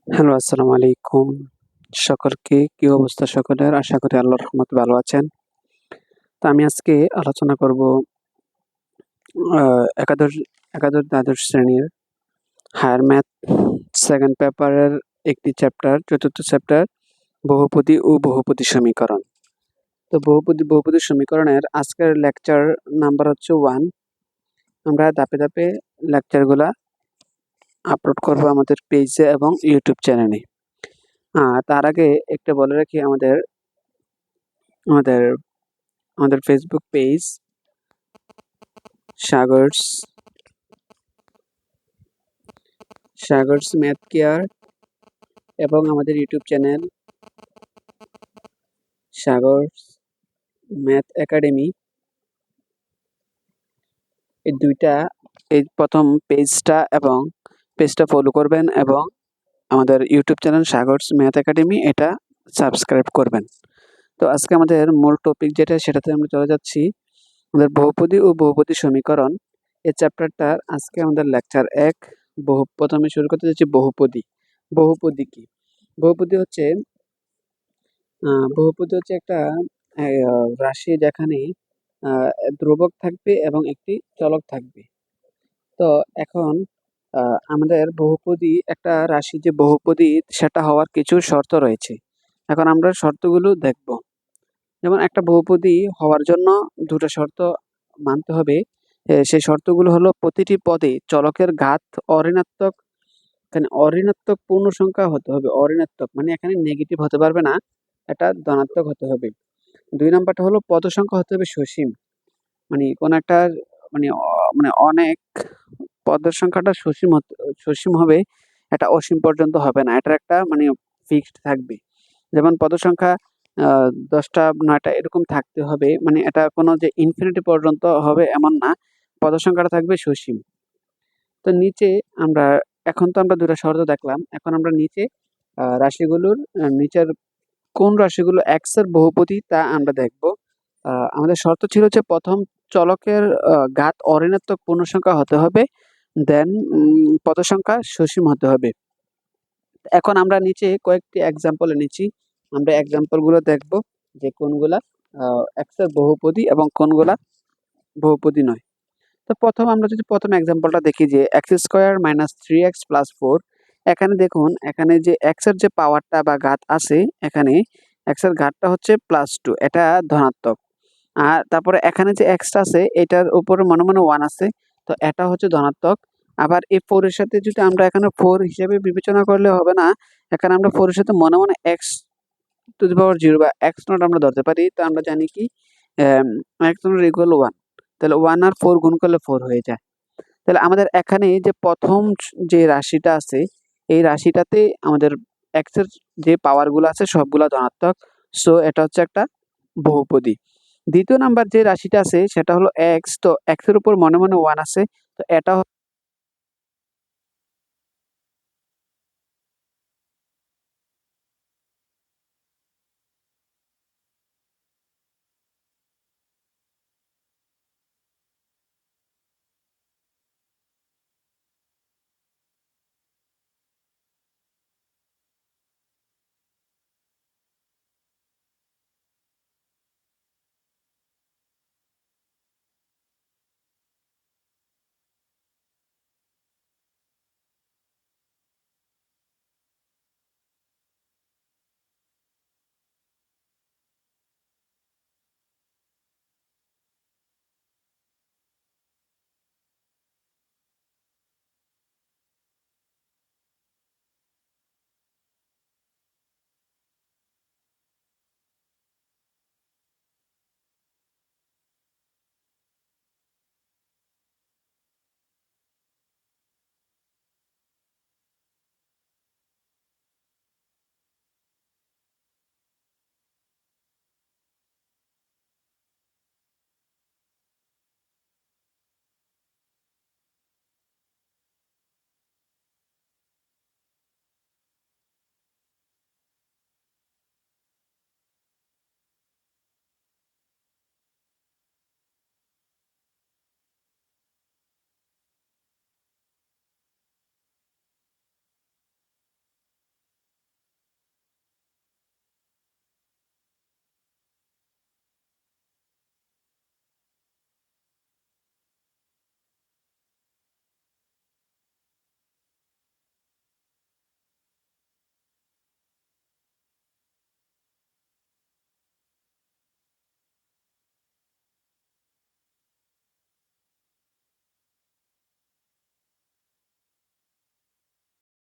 Hello, আসসালামু আলাইকুম। সকলকে কি অবস্থা সকলের? আশা করি আল্লাহর রহমতে ভালো আছেন। তো আমি আজকে আলোচনা করব আ একাদশ একাদশ দ্বাদশ শ্রেণীর হায়ার ম্যাথ 2nd পেপারের একটি চ্যাপ্টার, ৪র্থ চ্যাপ্টার বহুপদী ও বহুপদী সমীকরণ। তো বহুপদী সমীকরণের আজকের লেকচার নাম্বার হচ্ছে 1। আমরা ধাপে, ধাপে লেকচারগুলা আপলোড করব আমাদের পেজে এবং ইউটিউব চ্যানেলে। তার আগে একটা বলে রাখি আমাদের আমাদের আমাদের Facebook page Sagar's math care এবং আমাদের YouTube channel Sagar's math academy, এই প্রথম পেজটা ফলো করবেন এবং আমাদের YouTube channel Sagar's math academy এটা সাবস্ক্রাইব করবেন। তো আজকে আমাদের মূল টপিক যেটা সেটাতে আমরা চলে যাচ্ছি আমাদের বহুপদী ও বহুপদী সমীকরণ এই চ্যাপ্টারটার আজকে আমাদের লেকচার 1। প্রথমে শুরু করতে যাচ্ছি বহুপদী। বহুপদী কি? বহুপদী হচ্ছে একটা রাশি যেখানে ধ্রুবক থাকবে এবং একটি চলক থাকবে। তো এখন আমাদের বহুপদী একটা রাশি যে বহুপদী সেটা হওয়ার কিছু শর্ত রয়েছে। এখন আমরা শর্তগুলো দেখব। যেমন একটা বহুপদী হওয়ার জন্য ২ টা শর্ত মানতে হবে। সেই শর্তগুলো হলো প্রতিটি পদে চলকের ঘাত অঋণাত্মক, এখানে অঋণাত্মক পূর্ণ সংখ্যা হতে হবে। অঋণাত্মক মানে এখানে নেগেটিভ হতে পারবে না, এটা ধনাত্মক হতে হবে। ২ নাম্বারটা হলো পদ সংখ্যা হতে হবে সসীম। মানে কোন একটা মানে অনেক পদের সংখ্যাটা সসীম হবে, এটা অসীম পর্যন্ত হবে না। এটার একটা ফিক্সড থাকবে। যেমন পদের সংখ্যা ১০ টা ৯ টা এরকম থাকতে হবে। মানে এটা কোনো যে ইনফিনিটি পর্যন্ত হবে এমন না। পদের সংখ্যাটা থাকবে সসীম। তো নিচে আমরা এখন তো আমরা ২ টা শর্ত দেখলাম। এখন আমরা নিচে রাশিগুলোর নিচের কোন রাশিগুলো x এর বহুপদী তা আমরা দেখব। আমাদের শর্ত ছিল যে প্রথম চলকের ঘাত অঋণাত্মক পূর্ণসংখ্যা হতে হবে, দেন পদ সংখ্যা সসীম হতে হবে। এখন আমরা নিচে কয়েকটি এক্সাম্পল এনেছি। আমরা এক্সাম্পলগুলো দেখব যে কোনগুলা x এর বহুপদী এবং কোনগুলা বহুপদী নয়। তো আমরা যদি প্রথম এক্সাম্পলটা দেখি যে x² - 3x + 4, এখানে দেখুন এখানে যে x এর যে পাওয়ারটা বা ঘাত আছে, এখানে x এর ঘাতটা হচ্ছে +2, এটা ধনাত্মক। আর তারপরে এখানে যে x টা আছে এটার উপরে মনে, মনে 1 আছে, তো এটা হচ্ছে ধনাত্মক। আবার এই 4 এর সাথে যদি আমরা এখানে 4 হিসেবে বিবেচনা করলে হবে না। এখানে আমরা 4 এর সাথে মনে, মনে x⁴ বা x0 আমরা ধরতে পারি। তো আমরা জানি কি x0 = 1। তাহলে 1 আর 4 গুণ করলে 4 হয়ে যায়। তাহলে আমাদের এখানে যে প্রথম যে রাশিটা আছে, এই রাশিটাতে আমাদের x এর যে পাওয়ারগুলো আছে সবগুলা ধনাত্মক। সো এটা হচ্ছে একটা বহুপদী। দ্বিতীয় নাম্বার যে রাশিটা আছে সেটা হলো x। তো x এর উপর মনে, মনে 1 আছে। তো এটা